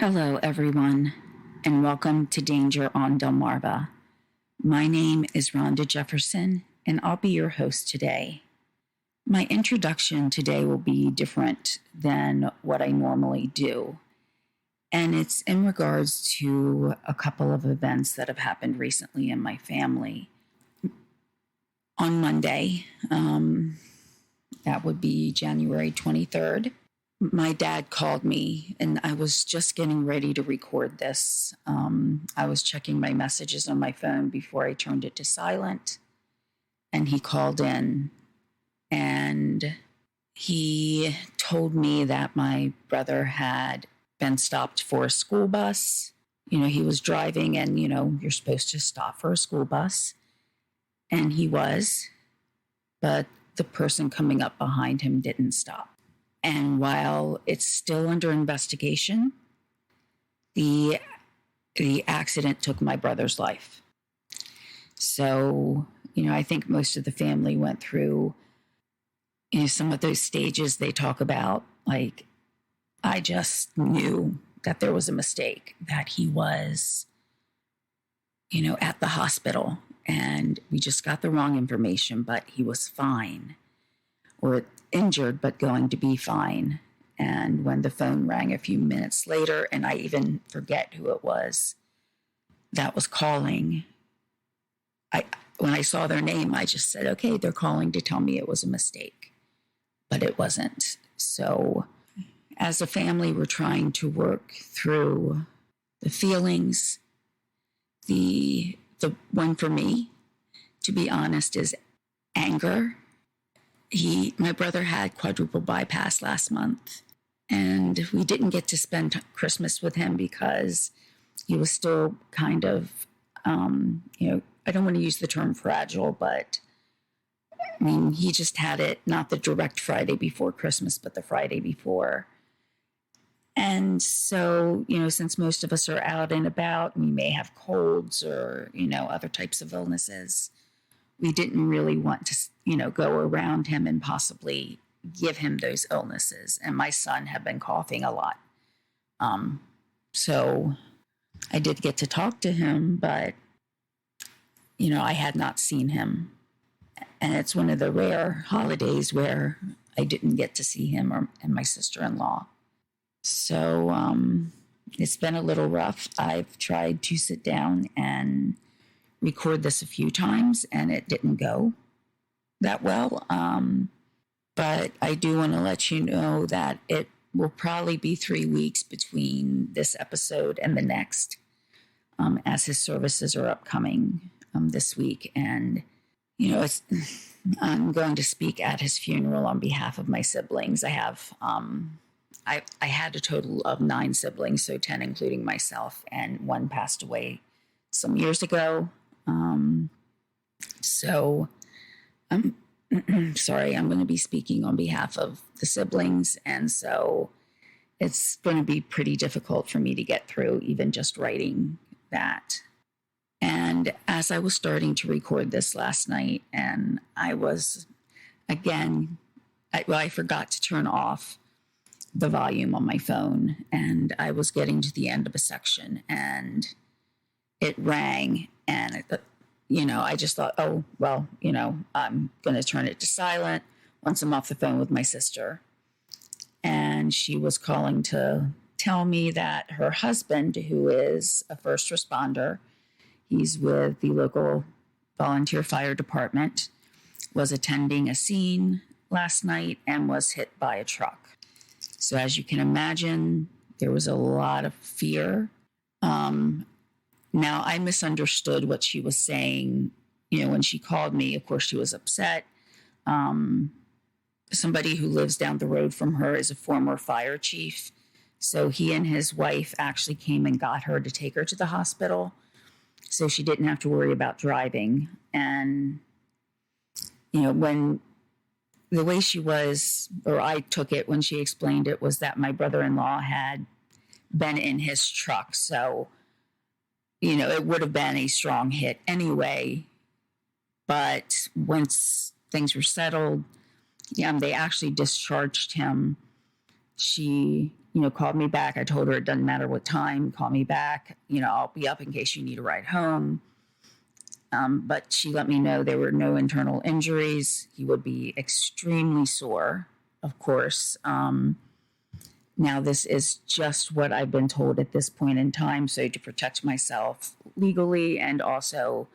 Hello, everyone, and welcome to Danger on Delmarva. My name is Rhonda Jefferson, and I'll be your host today. My introduction today will be different than what I normally do, and it's in regards to a couple of events that have happened recently in my family. On Monday, that would be January 23rd, my dad called me, and I was just getting ready to record this. I was checking my messages on my phone before I turned it to silent, and he called in, and he told me that my brother had been stopped for a school bus. He was driving, and, you're supposed to stop for a school bus, and he was, but the person coming up behind him didn't stop. And while it's still under investigation, the accident took my brother's life. So, I think most of the family went through, some of those stages they talk about. Like, I just knew that there was a mistake, that he was, at the hospital, and we just got the wrong information, but he was fine. Or injured, but going to be fine. And when the phone rang a few minutes later, and I even forget who it was that was calling, when I saw their name, I just said, okay, they're calling to tell me it was a mistake, but it wasn't. So as a family, we're trying to work through the feelings. The one for me, to be honest, is anger. My brother had quadruple bypass last month, and we didn't get to spend Christmas with him because he was still kind of, I don't want to use the term fragile, but he just had it, not the direct Friday before Christmas, but the Friday before. And so, since most of us are out and about, we may have colds or, other types of illnesses. We didn't really want to, go around him and possibly give him those illnesses. And my son had been coughing a lot. So I did get to talk to him, but, I had not seen him. And it's one of the rare holidays where I didn't get to see him and my sister-in-law. So it's been a little rough. I've tried to sit down and record this a few times, and it didn't go that well. But I do want to let you know that it will probably be 3 weeks between this episode and the next, as his services are upcoming this week. And, I'm going to speak at his funeral on behalf of my siblings. I have, I had a total of 9 siblings, so 10 including myself, and one passed away some years ago. So I'm sorry, I'm going to be speaking on behalf of the siblings. And so it's going to be pretty difficult for me to get through even just writing that. And as I was starting to record this last night, and I was, again, I forgot to turn off the volume on my phone, and I was getting to the end of a section, and it rang, and I just thought, oh, well, I'm going to turn it to silent once I'm off the phone with my sister. And she was calling to tell me that her husband, who is a first responder, he's with the local volunteer fire department, was attending a scene last night and was hit by a truck. So as you can imagine, there was a lot of fear. Now, I misunderstood what she was saying. When she called me, of course, she was upset. Somebody who lives down the road from her is a former fire chief. So he and his wife actually came and got her to take her to the hospital, so she didn't have to worry about driving. And, when the way she was, or I took it when she explained it, was that my brother-in-law had been in his truck. So, it would have been a strong hit anyway. But once things were settled, they actually discharged him. She called me back. I told her it doesn't matter what time, call me back. I'll be up in case you need a ride home. But she let me know there were no internal injuries. He would be extremely sore, of course. Now, this is just what I've been told at this point in time. So to protect myself legally and also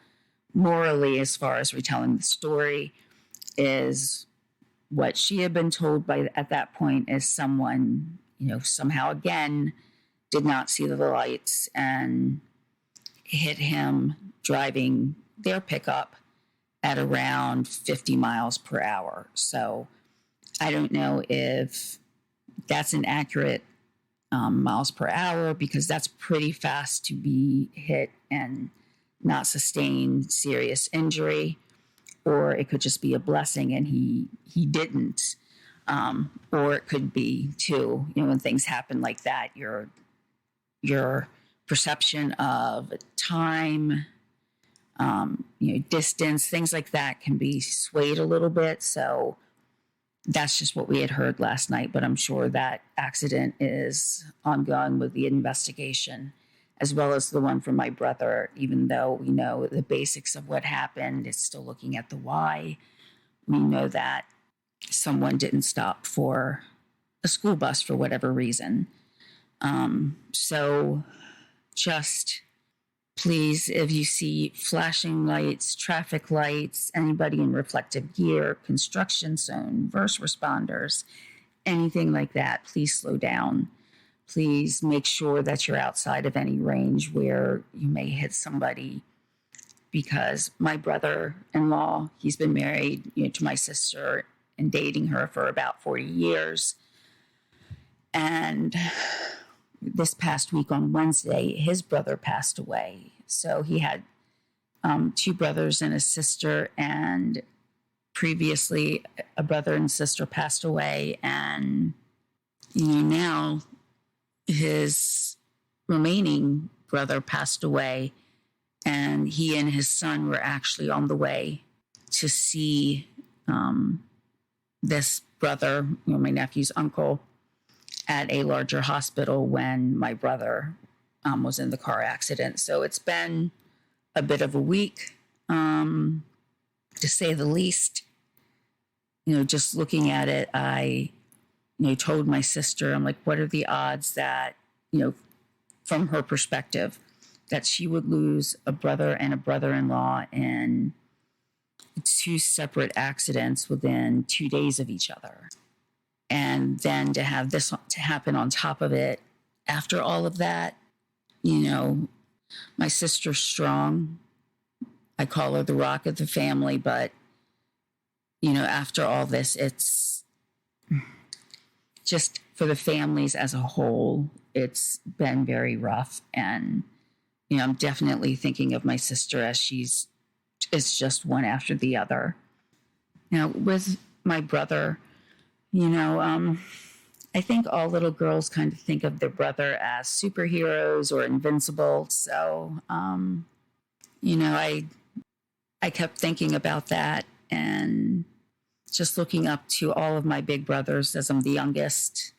morally, as far as retelling the story, is what she had been told by at that point is someone, somehow again did not see the lights and hit him driving their pickup at around 50 miles per hour. So I don't know if that's an accurate miles per hour, because that's pretty fast to be hit and not sustain serious injury, or it could just be a blessing and he didn't. Or it could be too, when things happen like that, your perception of time, distance, things like that can be swayed a little bit. So that's just what we had heard last night, but I'm sure that accident is ongoing with the investigation, as well as the one from my brother. Even though we know the basics of what happened, it's still looking at the why. We know that someone didn't stop for a school bus for whatever reason. So just please, if you see flashing lights, traffic lights, anybody in reflective gear, construction zone, first responders, anything like that, please slow down. Please make sure that you're outside of any range where you may hit somebody, because my brother-in-law, he's been married to my sister and dating her for about 40 years. And this past week on Wednesday, his brother passed away. So he had two brothers and a sister, and previously a brother and sister passed away. And, now his remaining brother passed away, and he and his son were actually on the way to see this brother, my nephew's uncle, at a larger hospital when my brother was in the car accident. So it's been a bit of a week, to say the least. Just looking at it, I, told my sister, I'm like, what are the odds that, from her perspective, that she would lose a brother and a brother-in-law in two separate accidents within 2 days of each other. And then to have this to happen on top of it after all of that, my sister's strong. I call her the rock of the family, but, after all this, it's just for the families as a whole, it's been very rough. And, I'm definitely thinking of my sister as it's just one after the other. With my brother, I think all little girls kind of think of their brother as superheroes or invincible. So, I kept thinking about that and just looking up to all of my big brothers as I'm the youngest.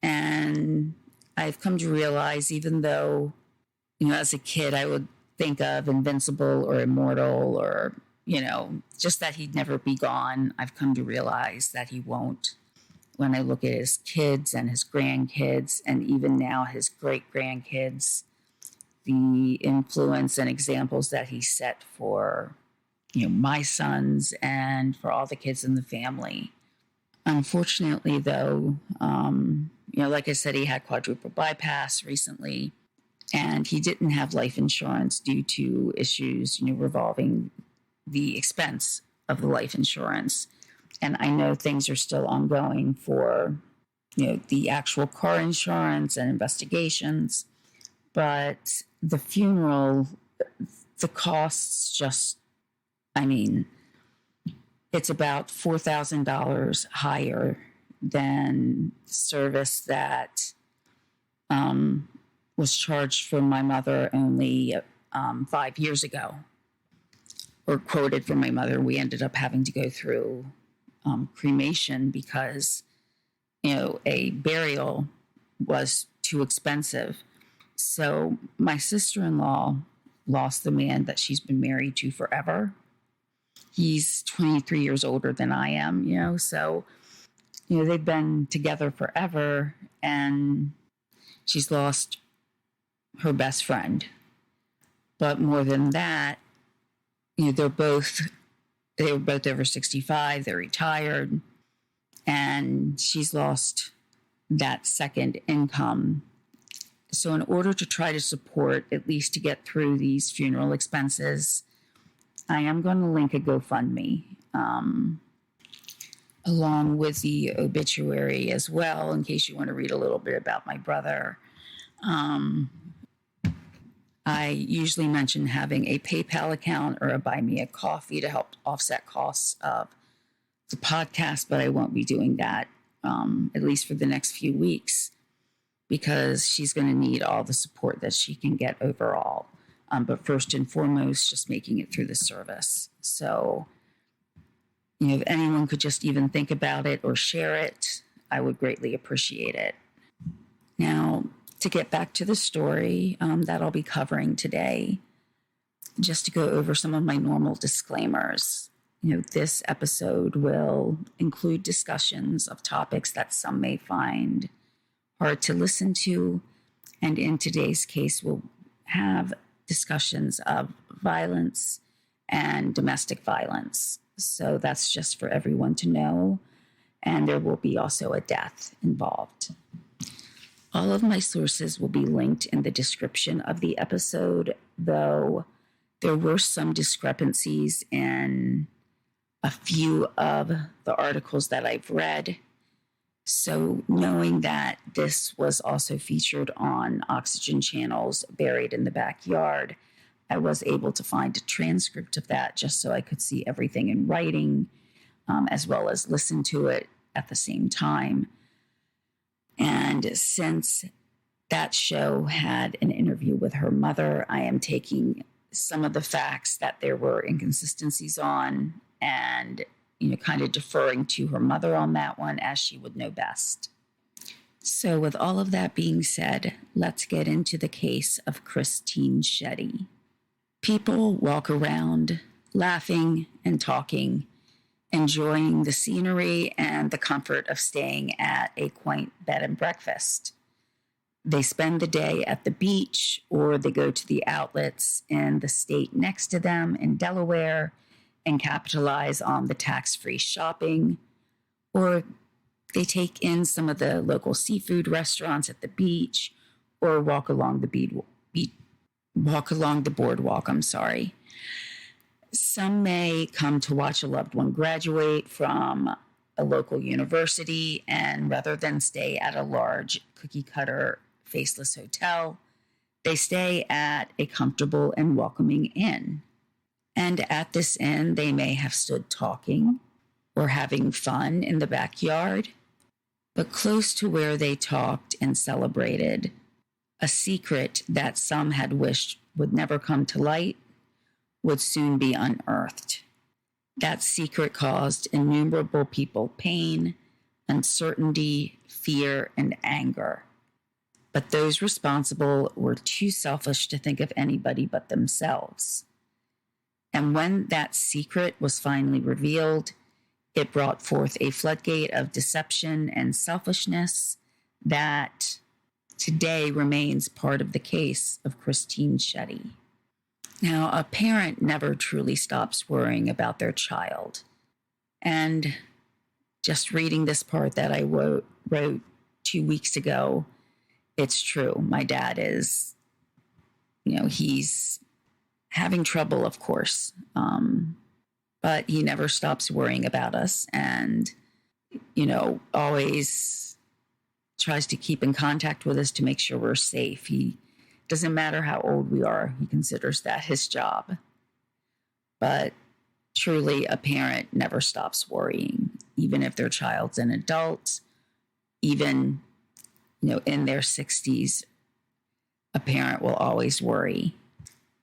And I've come to realize, even though, as a kid, I would think of invincible or immortal or, just that he'd never be gone, I've come to realize that he won't. When I look at his kids and his grandkids, and even now his great-grandkids, the influence and examples that he set for, my sons and for all the kids in the family. Unfortunately, though, like I said, he had quadruple bypass recently, and he didn't have life insurance due to issues, revolving the expense of the life insurance. And I know things are still ongoing for, the actual car insurance and investigations. But the funeral, the costs just, it's about $4,000 higher than the service that was charged for my mother only 5 years ago, or quoted for my mother. We ended up having to go through cremation because, a burial was too expensive. So my sister-in-law lost the man that she's been married to forever. He's 23 years older than I am, so, they've been together forever, and she's lost her best friend. But more than that, they were both over 65, they're retired, and she's lost that second income. So in order to try to support, at least to get through these funeral expenses, I am going to link a GoFundMe along with the obituary as well, in case you want to read a little bit about my brother. I usually mention having a PayPal account or a Buy Me a Coffee to help offset costs of the podcast, but I won't be doing that, at least for the next few weeks, because she's going to need all the support that she can get overall. But first and foremost, just making it through the service. So, if anyone could just even think about it or share it, I would greatly appreciate it. Now, to get back to the story that I'll be covering today, just to go over some of my normal disclaimers. This episode will include discussions of topics that some may find hard to listen to, and in today's case, we'll have discussions of violence and domestic violence. So that's just for everyone to know, and there will be also a death involved. All of my sources will be linked in the description of the episode, though there were some discrepancies in a few of the articles that I've read. So knowing that this was also featured on Oxygen Channel's Buried in the Backyard, I was able to find a transcript of that just so I could see everything in writing, as well as listen to it at the same time. And since that show had an interview with her mother, I am taking some of the facts that there were inconsistencies on and kind of deferring to her mother on that one, as she would know best. So with all of that being said, let's get into the case of Christine Sheddy. People walk around laughing and talking, enjoying the scenery and the comfort of staying at a quaint bed and breakfast. They spend the day at the beach, or they go to the outlets in the state next to them in Delaware and capitalize on the tax-free shopping, or they take in some of the local seafood restaurants at the beach, or walk along the boardwalk. Some may come to watch a loved one graduate from a local university, and rather than stay at a large cookie-cutter faceless hotel, they stay at a comfortable and welcoming inn. And at this inn, they may have stood talking or having fun in the backyard. But close to where they talked and celebrated, a secret that some had wished would never come to light would soon be unearthed. That secret caused innumerable people pain, uncertainty, fear, and anger. But those responsible were too selfish to think of anybody but themselves. And when that secret was finally revealed, it brought forth a floodgate of deception and selfishness that today remains part of the case of Christine Sheddy. Now, a parent never truly stops worrying about their child. And just reading this part that I wrote 2 weeks ago, it's true. My dad is, he's having trouble, of course, but he never stops worrying about us and, always tries to keep in contact with us to make sure we're safe. He doesn't matter how old we are. He considers that his job. But truly, a parent never stops worrying, even if their child's an adult, even, in their 60s, a parent will always worry.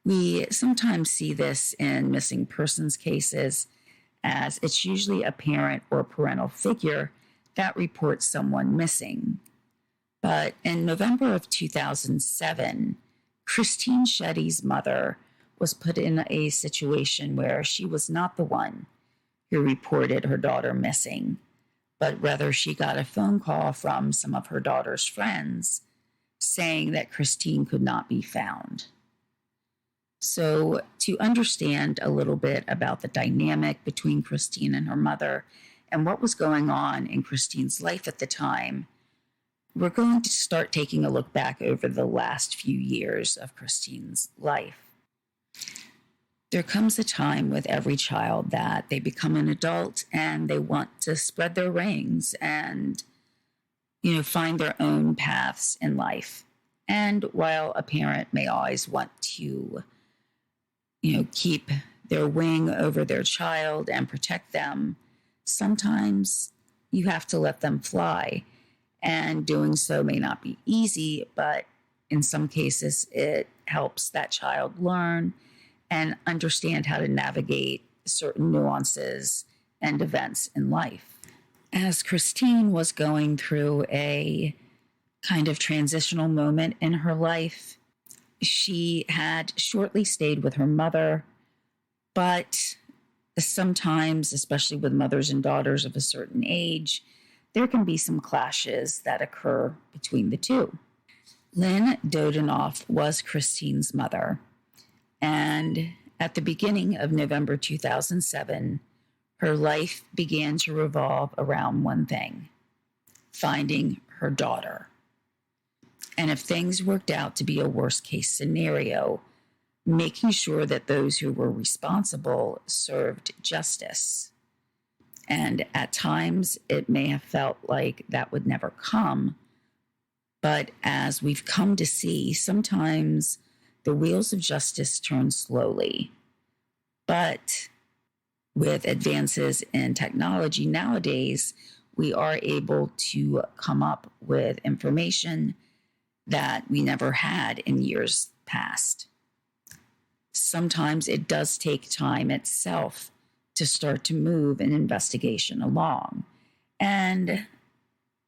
We sometimes see this in missing persons cases, as it's usually a parent or parental figure that reports someone missing. But in November of 2007, Christine Sheddy's mother was put in a situation where she was not the one who reported her daughter missing, but rather she got a phone call from some of her daughter's friends saying that Christine could not be found. So, to understand a little bit about the dynamic between Christine and her mother and what was going on in Christine's life at the time, we're going to start taking a look back over the last few years of Christine's life. There comes a time with every child that they become an adult and they want to spread their wings and, find their own paths in life. And while a parent may always want to, keep their wing over their child and protect them, sometimes you have to let them fly. And doing so may not be easy, but in some cases, it helps that child learn and understand how to navigate certain nuances and events in life. As Christine was going through a kind of transitional moment in her life, she had shortly stayed with her mother, but sometimes, especially with mothers and daughters of a certain age, there can be some clashes that occur between the two. Lynn Dodenoff was Christine's mother, and at the beginning of November 2007, her life began to revolve around one thing: finding her daughter. And if things worked out to be a worst-case scenario, making sure that those who were responsible served justice. And at times, it may have felt like that would never come. But as we've come to see, sometimes the wheels of justice turn slowly. But with advances in technology nowadays, we are able to come up with information that we never had in years past. Sometimes it does take time itself to start to move an investigation along. And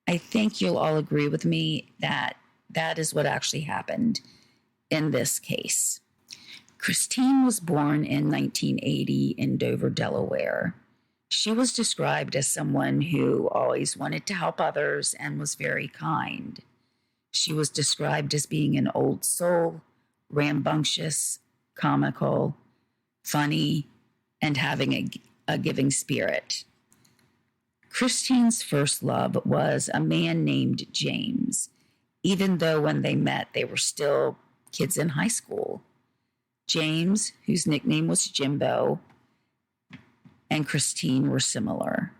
I think you'll all agree with me that that is what actually happened in this case. Christine was born in 1980 in Dover, Delaware. She was described as someone who always wanted to help others and was very kind. She was described as being an old soul, rambunctious, comical, funny, and having a giving spirit. Christine's first love was a man named James, even though when they met, they were still kids in high school. James, whose nickname was Jimbo, and Christine were similar.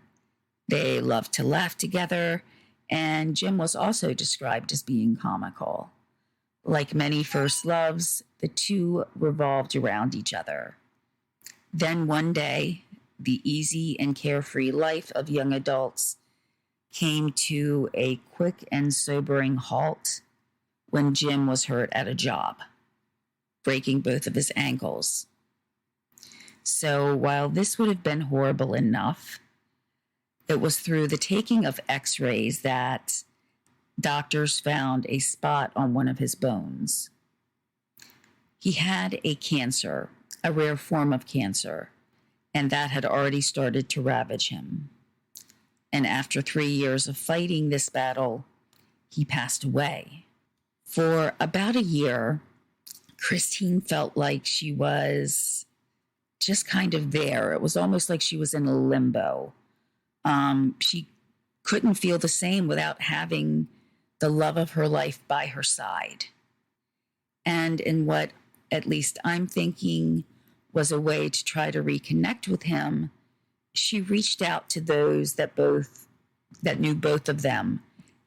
They loved to laugh together, and Jim was also described as being comical. Like many first loves, the two revolved around each other. Then one day, the easy and carefree life of young adults came to a quick and sobering halt when Jim was hurt at a job, breaking both of his ankles. So while this would have been horrible enough, it was through the taking of x-rays that doctors found a spot on one of his bones. He had a cancer, a rare form of cancer, and that had already started to ravage him. And after 3 years of fighting this battle, he passed away. For about a year, Christine felt like she was just kind of there. It was almost like she was in a limbo. She couldn't feel the same without having the love of her life by her side. And in what, at least I'm thinking, was a way to try to reconnect with him, she reached out to those that knew both of them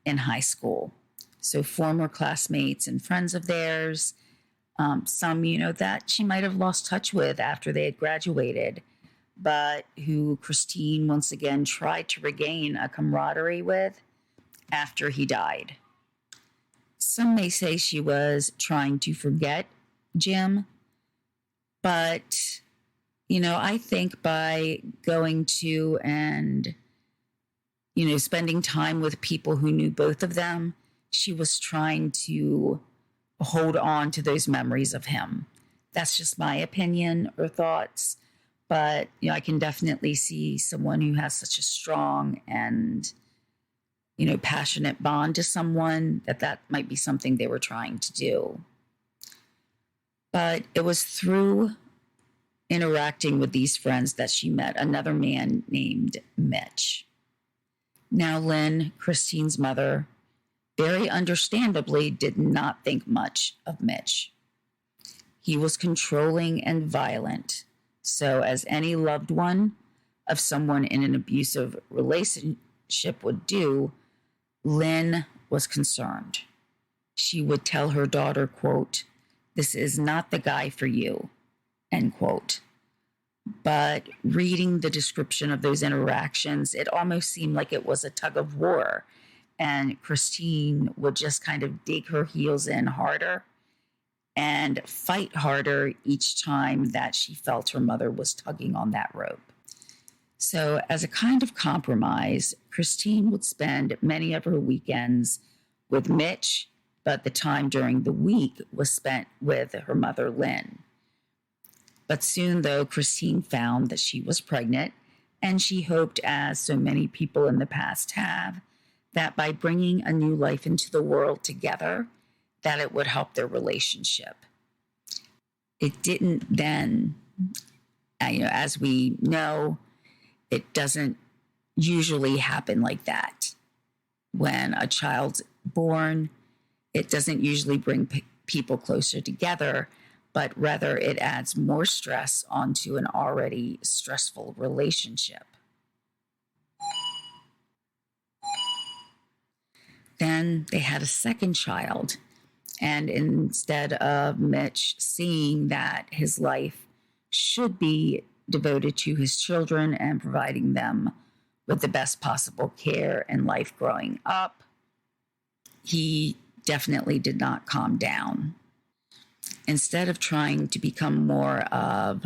in high school. So former classmates and friends of theirs, some, that she might have lost touch with after they had graduated, but who Christine once again tried to regain a camaraderie with after he died. Some may say she was trying to forget Jim, but, I think by going to and, spending time with people who knew both of them, she was trying to hold on to those memories of him. That's just my opinion or thoughts. But, I can definitely see someone who has such a strong and, passionate bond to someone that might be something they were trying to do. But it was through interacting with these friends that she met another man named Mitch. Now, Lynn, Christine's mother, very understandably did not think much of Mitch. He was controlling and violent. So, as any loved one of someone in an abusive relationship would do, Lynn was concerned. She would tell her daughter, quote, "This is not the guy for you," end quote. But reading the description of those interactions, it almost seemed like it was a tug of war. And Christine would just kind of dig her heels in harder and fight harder each time that she felt her mother was tugging on that rope. So, as a kind of compromise, Christine would spend many of her weekends with Mitch, but the time during the week was spent with her mother, Lynn. But soon, though, Christine found that she was pregnant, and she hoped, as so many people in the past have, that by bringing a new life into the world together, that it would help their relationship. It didn't then, as we know, it doesn't usually happen like that. When a child's born, it doesn't usually bring people closer together, but rather it adds more stress onto an already stressful relationship. Then they had a second child, and instead of Mitch seeing that his life should be devoted to his children and providing them with the best possible care and life growing up, he definitely did not calm down. Instead of trying to become more of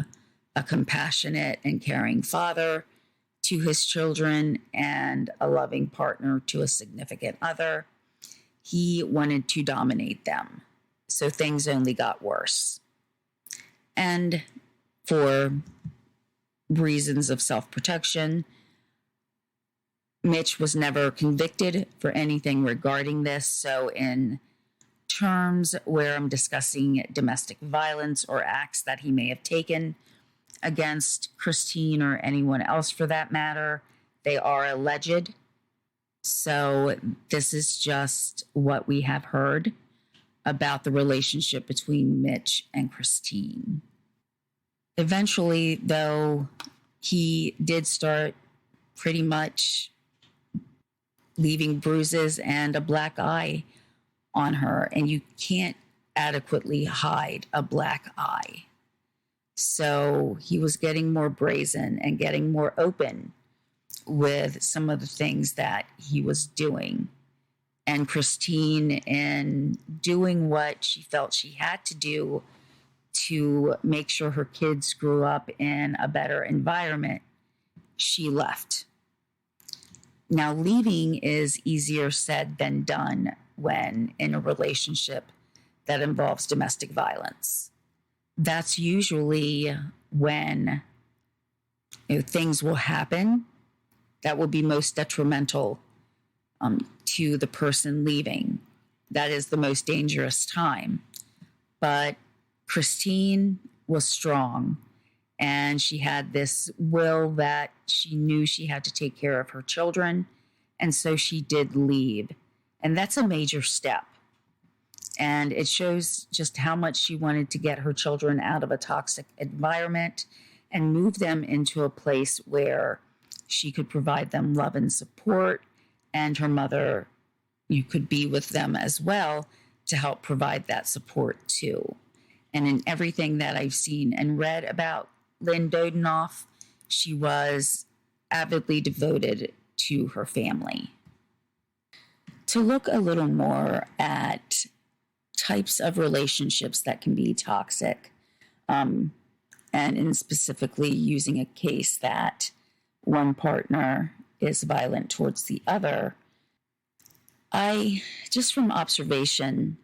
a compassionate and caring father to his children and a loving partner to a significant other, he wanted to dominate them. So things only got worse. And for reasons of self-protection, Mitch was never convicted for anything regarding this. So in terms where I'm discussing domestic violence or acts that he may have taken against Christine or anyone else for that matter, they are alleged. So this is just what we have heard about the relationship between Mitch and Christine. Eventually, though, he did start pretty much leaving bruises and a black eye on her, and you can't adequately hide a black eye. So he was getting more brazen and getting more open with some of the things that he was doing. And Christine, in doing what she felt she had to do to make sure her kids grew up in a better environment, she left. Now, leaving is easier said than done when in a relationship that involves domestic violence. That's usually when things will happen that will be most detrimental to the person leaving. That is the most dangerous time. But Christine was strong, and she had this will that she knew she had to take care of her children, and so she did leave. And that's a major step. And it shows just how much she wanted to get her children out of a toxic environment and move them into a place where she could provide them love and support, and her mother, you could be with them as well to help provide that support too. And in everything that I've seen and read about Lynn Dodenoff, she was avidly devoted to her family. To look a little more at types of relationships that can be toxic, and in specifically using a case that one partner is violent towards the other, Just from observation,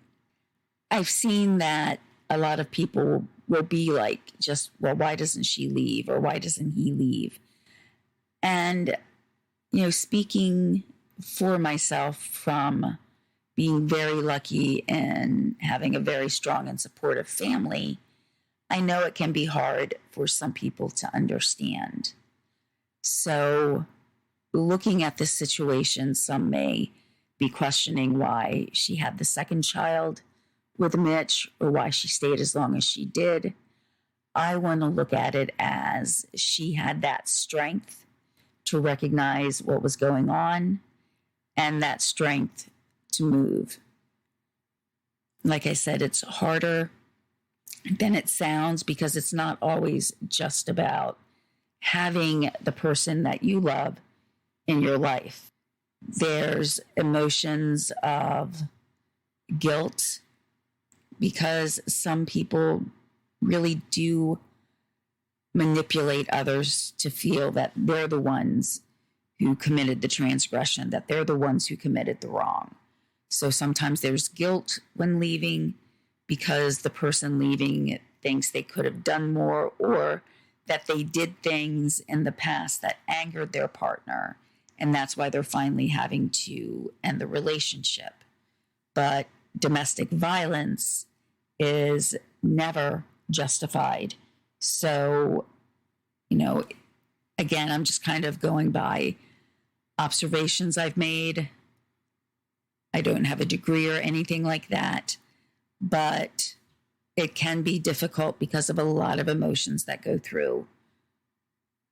I've seen that a lot of people will be like, just, well, why doesn't she leave? Or why doesn't he leave? And, speaking for myself from being very lucky and having a very strong and supportive family, I know it can be hard for some people to understand. So, looking at this situation, some may be questioning why she had the second child with Mitch or why she stayed as long as she did. I want to look at it as she had that strength to recognize what was going on and that strength to move. Like I said, it's harder than it sounds because it's not always just about having the person that you love in your life. There's emotions of guilt because some people really do manipulate others to feel that they're the ones who committed the transgression, that they're the ones who committed the wrong. So sometimes there's guilt when leaving because the person leaving thinks they could have done more or that they did things in the past that angered their partner. And that's why they're finally having to end the relationship. But domestic violence is never justified. So, again, I'm just kind of going by observations I've made. I don't have a degree or anything like that, but it can be difficult because of a lot of emotions that go through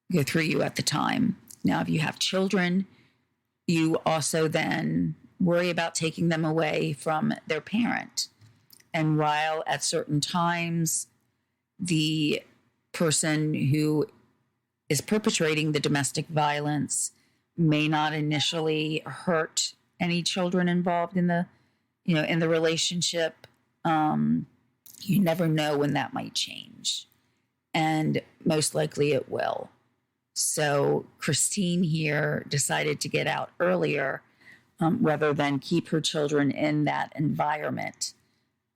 you at the time. Now, if you have children, you also then worry about taking them away from their parent. And while at certain times, the person who is perpetrating the domestic violence may not initially hurt any children involved in the relationship, you never know when that might change. And most likely it will. So Christine here decided to get out earlier rather than keep her children in that environment.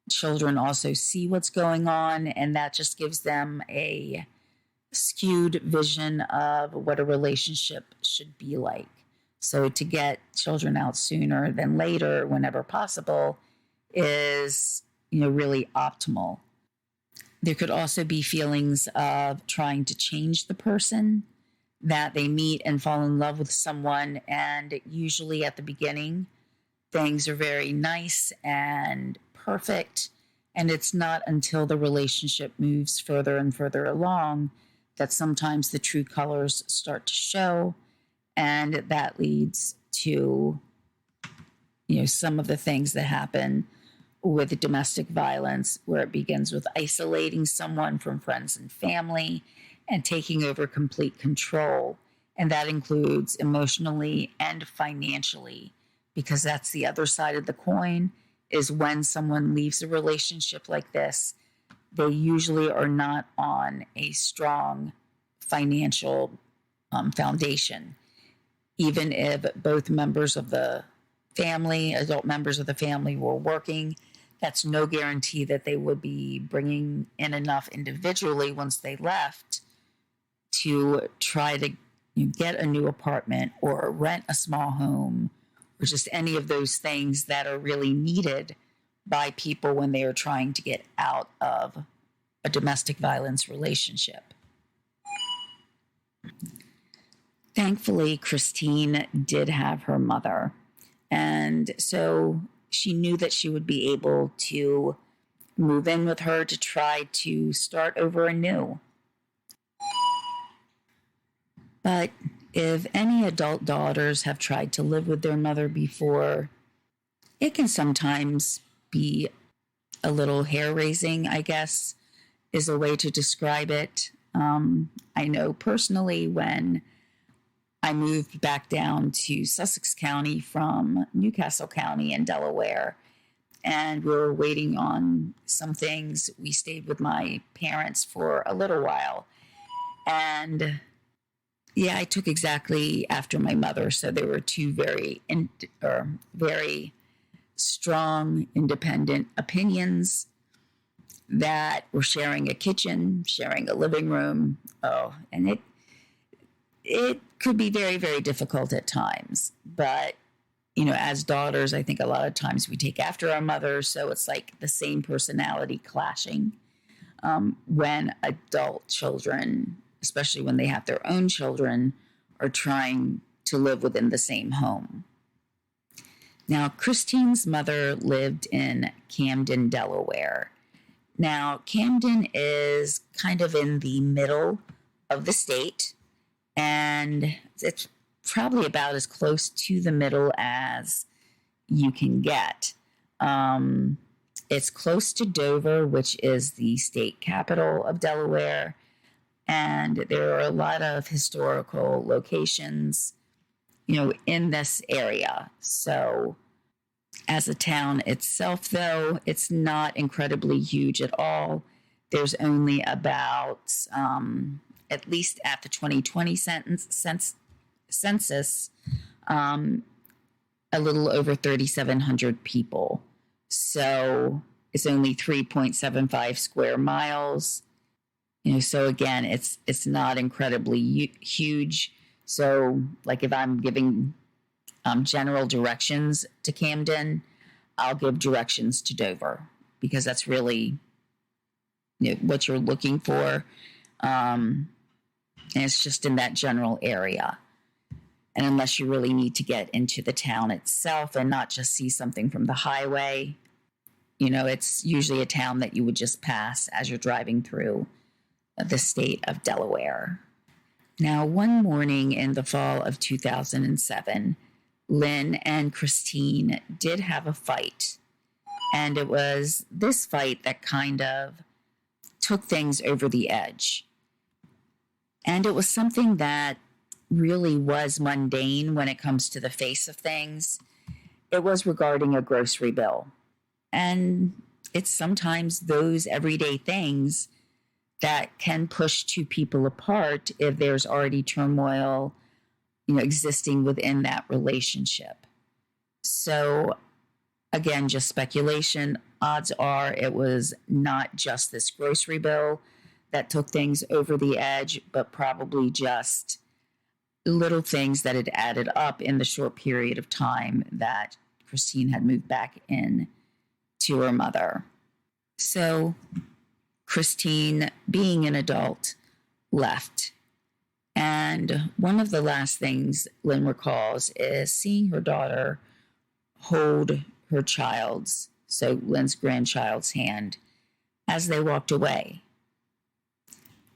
Children also see what's going on, and that just gives them a skewed vision of what a relationship should be like. So to get children out sooner than later, whenever possible, is, really optimal. There could also be feelings of trying to change the person that they meet and fall in love with someone. And usually at the beginning, things are very nice and perfect. And it's not until the relationship moves further and further along that sometimes the true colors start to show. And that leads to, some of the things that happen with domestic violence, where it begins with isolating someone from friends and family and taking over complete control. And that includes emotionally and financially, because that's the other side of the coin, is when someone leaves a relationship like this, they usually are not on a strong financial foundation. Even if both members of the family, adult members of the family, were working, that's no guarantee that they would be bringing in enough individually once they left to try to get a new apartment or rent a small home or just any of those things that are really needed by people when they are trying to get out of a domestic violence relationship. Thankfully, Christine did have her mother, and so she knew that she would be able to move in with her to try to start over anew. But if any adult daughters have tried to live with their mother before, it can sometimes be a little hair-raising, I guess, is a way to describe it. I know personally when I moved back down to Sussex County from Newcastle County in Delaware, and we were waiting on some things. We stayed with my parents for a little while, and Yeah, I took exactly after my mother. So there were two very strong, independent opinions that were sharing a kitchen, sharing a living room. Oh, and it could be very, very difficult at times. But, as daughters, I think a lot of times we take after our mothers. So it's like the same personality clashing when adult children, especially when they have their own children, are trying to live within the same home. Now, Christine's mother lived in Camden, Delaware. Now, Camden is kind of in the middle of the state, and it's probably about as close to the middle as you can get. It's close to Dover, which is the state capital of Delaware, and there are a lot of historical locations, in this area. So as a town itself, though, it's not incredibly huge at all. There's only about, at least at the 2020 census, a little over 3,700 people. So it's only 3.75 square miles. So again, it's not incredibly huge. So like if I'm giving general directions to Camden, I'll give directions to Dover because that's really what you're looking for. And it's just in that general area. And unless you really need to get into the town itself and not just see something from the highway, it's usually a town that you would just pass as you're driving through the state of Delaware. Now, one morning in the fall of 2007, Lynn and Christine did have a fight. And it was this fight that kind of took things over the edge. And it was something that really was mundane when it comes to the face of things. It was regarding a grocery bill. And it's sometimes those everyday things that can push two people apart if there's already turmoil, existing within that relationship. So again, just speculation. Odds are it was not just this grocery bill that took things over the edge, but probably just little things that had added up in the short period of time that Christine had moved back in to her mother. So Christine, being an adult, left. And one of the last things Lynn recalls is seeing her daughter hold her child's, so Lynn's grandchild's hand, as they walked away.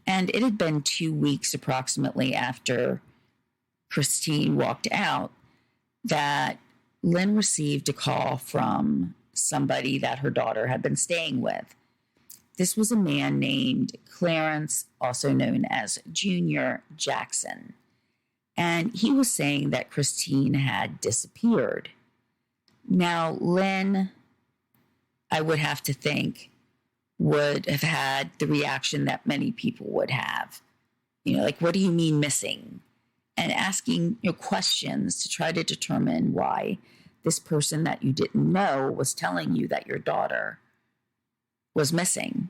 And it had been 2 weeks approximately after Christine walked out that Lynn received a call from somebody that her daughter had been staying with. This was a man named Clarence, also known as Junior Jackson. And he was saying that Christine had disappeared. Now, Lynn, I would have to think, would have had the reaction that many people would have. Like, what do you mean missing? And asking questions to try to determine why this person that you didn't know was telling you that your daughter was missing.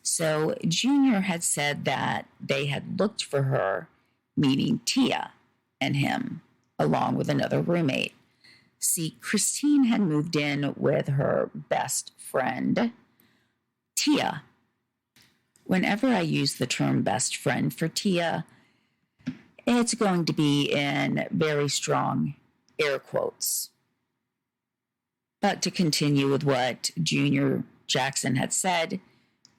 So Junior had said that they had looked for her, meaning Tia and him, along with another roommate. See, Christine had moved in with her best friend, Tia. Whenever I use the term best friend for Tia, it's going to be in very strong air quotes. But to continue with what Junior Jackson had said,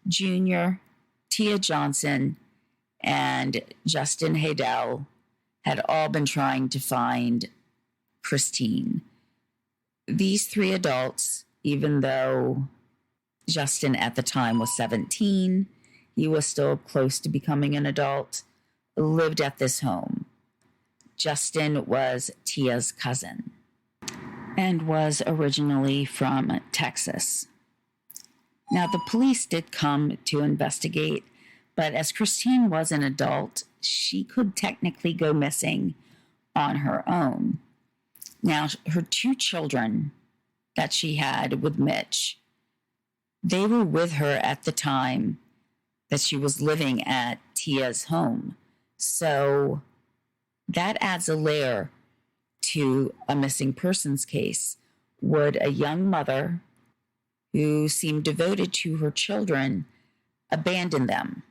Junior, Tia Johnson, and Justin Haydell had all been trying to find Christine. These three adults, even though Justin at the time was 17, he was still close to becoming an adult, lived at this home. Justin was Tia's cousin and was originally from Texas. Now, the police did come to investigate, but as Christine was an adult, she could technically go missing on her own. Now, her 2 children that she had with Mitch, they were with her at the time that she was living at Tia's home. So that adds a layer to a missing persons case. Would a young mother who seemed devoted to her children abandon them?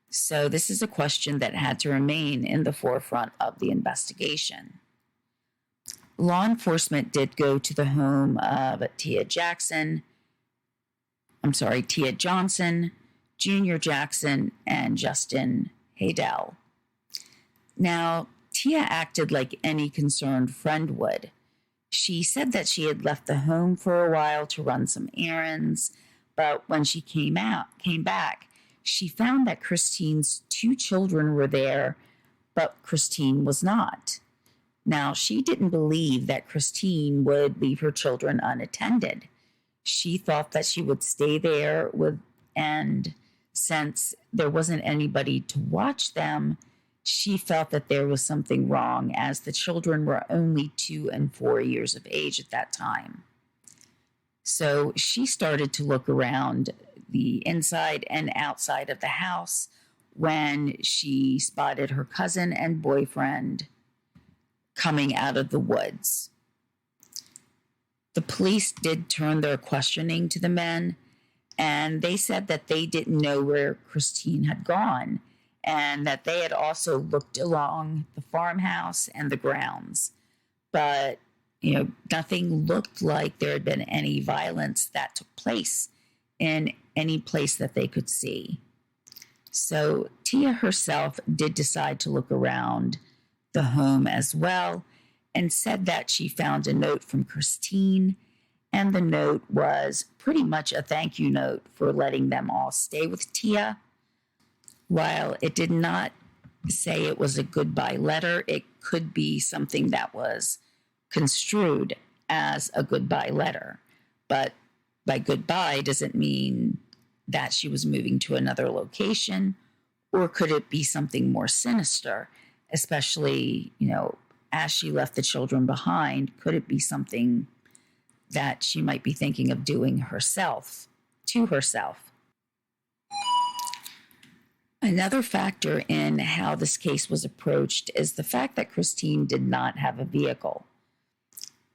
So this is a question that had to remain in the forefront of the investigation. Law enforcement did go to the home of Tia Johnson, Junior Jackson, and Justin Haydell. Now, Tia acted like any concerned friend would. She said that she had left the home for a while to run some errands, but when she came back, she found that Christine's 2 children were there, but Christine was not. Now, she didn't believe that Christine would leave her children unattended. She thought that she would stay there and since there wasn't anybody to watch them, she felt that there was something wrong, as the children were only 2 and 4 years of age at that time. So she started to look around the inside and outside of the house when she spotted her cousin and boyfriend coming out of the woods. The police did turn their questioning to the men, and they said that they didn't know where Christine had gone, and that they had also looked along the farmhouse and the grounds. But, nothing looked like there had been any violence that took place in any place that they could see. So Tia herself did decide to look around the home as well, and said that she found a note from Christine, and the note was pretty much a thank you note for letting them all stay with Tia. While it did not say it was a goodbye letter, it could be something that was construed as a goodbye letter. But by goodbye doesn't mean that she was moving to another location, or could it be something more sinister, especially, as she left the children behind? Could it be something that she might be thinking of doing to herself? Another factor in how this case was approached is the fact that Christine did not have a vehicle.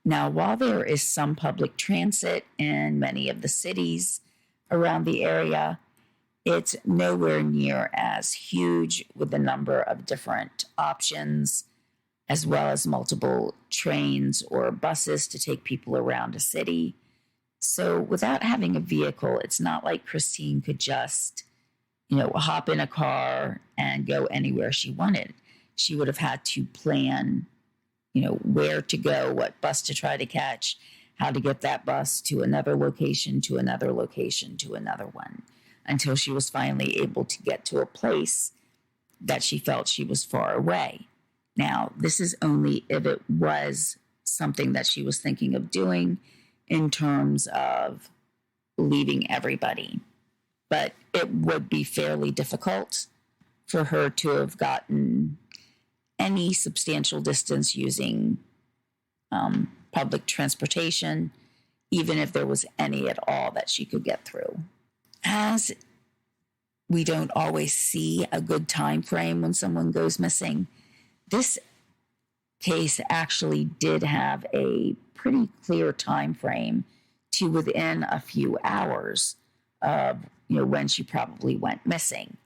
Now, while there is some public transit in many of the cities around the area, it's nowhere near as huge with the number of different options, as well as multiple trains or buses to take people around a city. So without having a vehicle, it's not like Christine could just, hop in a car and go anywhere she wanted. She would have had to plan, where to go, what bus to try to catch, how to get that bus to another location, to another location, to another one, until she was finally able to get to a place that she felt she was far away. Now, this is only if it was something that she was thinking of doing in terms of leaving everybody. But it would be fairly difficult for her to have gotten any substantial distance using public transportation, even if there was any at all that she could get through. As we don't always see a good time frame when someone goes missing, this case actually did have a pretty clear time frame to within a few hours of when she probably went missing.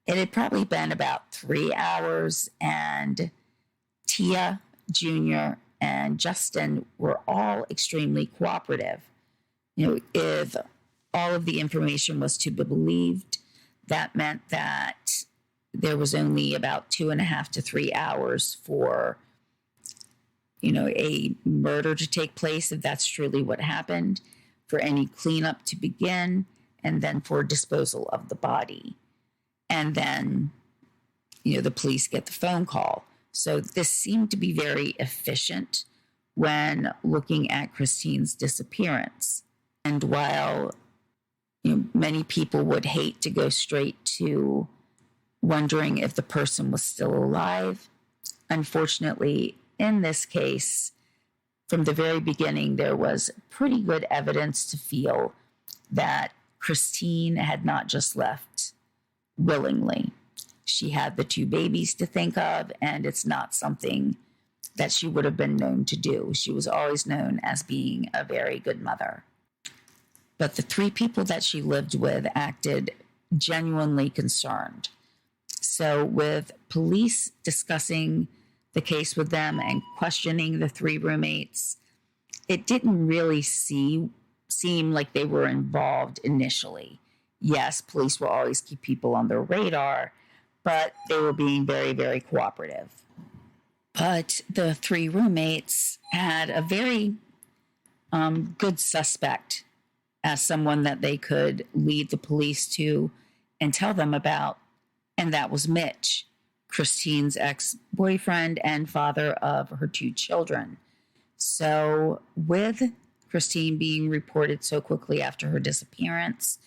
It had probably been about 3 hours, and Tia, Junior, and Justin were all extremely cooperative. If all of the information was to be believed, that meant that there was only about 2.5 to 3 hours for, a murder to take place, if that's truly what happened, for any cleanup to begin, and then for disposal of the body. And then, the police get the phone call. So this seemed to be very efficient when looking at Christine's disappearance. And while many people would hate to go straight to wondering if the person was still alive. Unfortunately, in this case, from the very beginning, there was pretty good evidence to feel that Christine had not just left willingly. She had the 2 babies to think of, and it's not something that she would have been known to do. She was always known as being a very good mother. But the 3 people that she lived with acted genuinely concerned. So with police discussing the case with them and questioning the 3 roommates, it didn't really seem like they were involved initially. Yes, police will always keep people on their radar, but they were being very, very cooperative. But the 3 roommates had a very good suspect as someone that they could lead the police to and tell them about, and that was Mitch, Christine's ex-boyfriend and father of her 2 children. So with Christine being reported so quickly after her disappearance,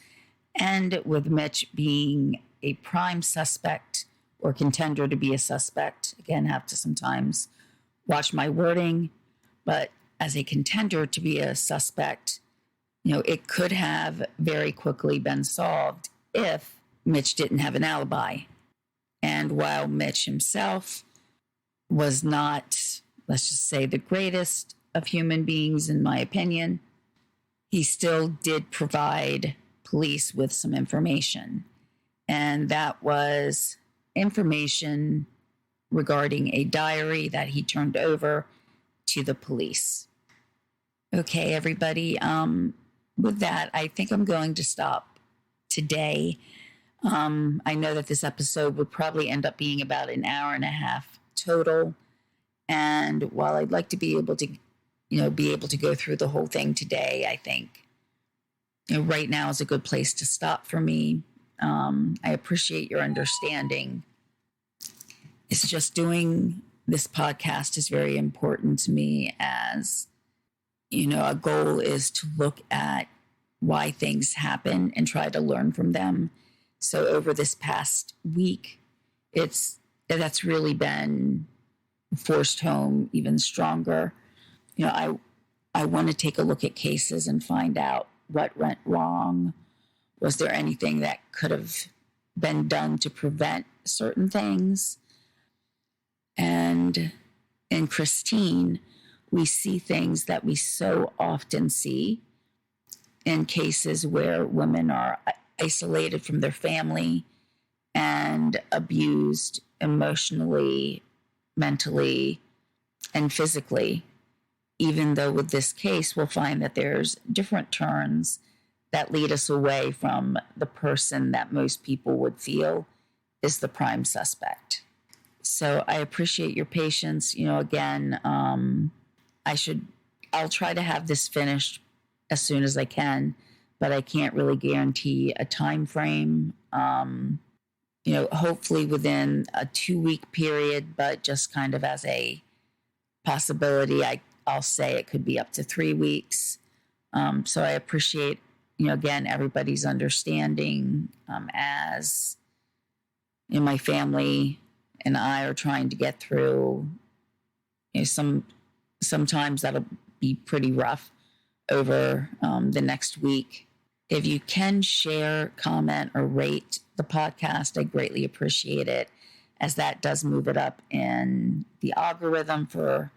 and with Mitch being a prime suspect or contender to be a suspect, again, have to sometimes watch my wording, but as a contender to be a suspect, it could have very quickly been solved if Mitch didn't have an alibi. And while Mitch himself was not, let's just say, the greatest of human beings, in my opinion, he still did provide police with some information. And that was information regarding a diary that he turned over to the police. Okay, everybody. With that, I think I'm going to stop today. I know that this episode would probably end up being about an hour and a half total. And while I'd like to be able to, go through the whole thing today, I think, right now is a good place to stop for me. I appreciate your understanding. It's just doing this podcast is very important to me, as, a goal is to look at why things happen and try to learn from them. So over this past week, that's really been forced home even stronger. I want to take a look at cases and find out what went wrong. Was there anything that could have been done to prevent certain things? And in Christine, we see things that we so often see in cases where women are isolated from their family and abused emotionally, mentally, and physically. Even though with this case, we'll find that there's different turns that lead us away from the person that most people would feel is the prime suspect. So I appreciate your patience. Again, I'll try to have this finished as soon as I can, but I can't really guarantee a time frame. Hopefully within a 2-week period, but just kind of as a possibility, I'll say it could be up to 3 weeks. So I appreciate, again, everybody's understanding, as my family and I are trying to get through, sometimes that'll be pretty rough over the next week. If you can share, comment, or rate the podcast, I greatly appreciate it, as that does move it up in the algorithm for,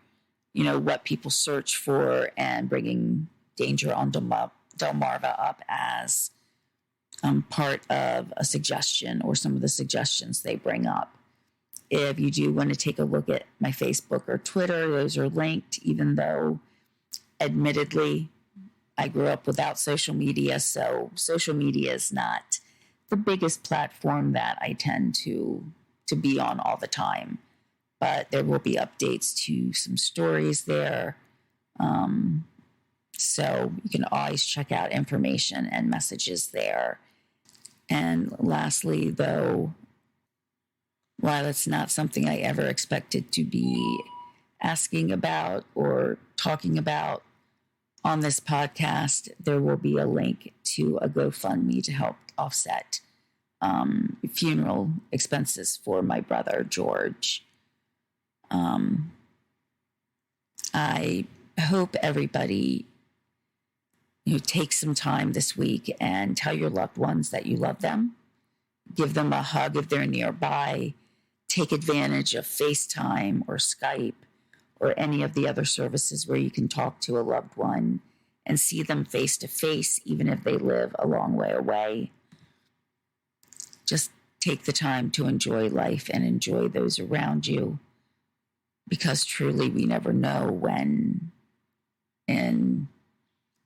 what people search for, and bringing Danger on Delmarva up as part of a suggestion or some of the suggestions they bring up. If you do want to take a look at my Facebook or Twitter, those are linked, even though admittedly I grew up without social media, so social media is not the biggest platform that I tend to be on all the time. But there will be updates to some stories there. So you can always check out information and messages there. And lastly, though, while it's not something I ever expected to be asking about or talking about on this podcast, there will be a link to a GoFundMe to help offset funeral expenses for my brother, George. I hope everybody take some time this week and tell your loved ones that you love them. Give them a hug if they're nearby. Take advantage of FaceTime or Skype or any of the other services where you can talk to a loved one and see them face to face, even if they live a long way away. Just take the time to enjoy life and enjoy those around you, because truly we never know when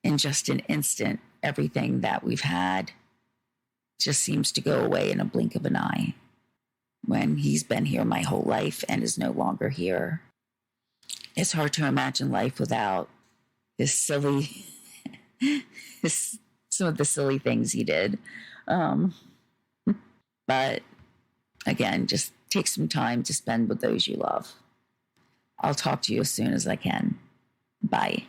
in just an instant everything that we've had just seems to go away in a blink of an eye, when he's been here my whole life and is no longer here. It's hard to imagine life without this silly, some of the silly things he did. But again, just take some time to spend with those you love. I'll talk to you as soon as I can. Bye.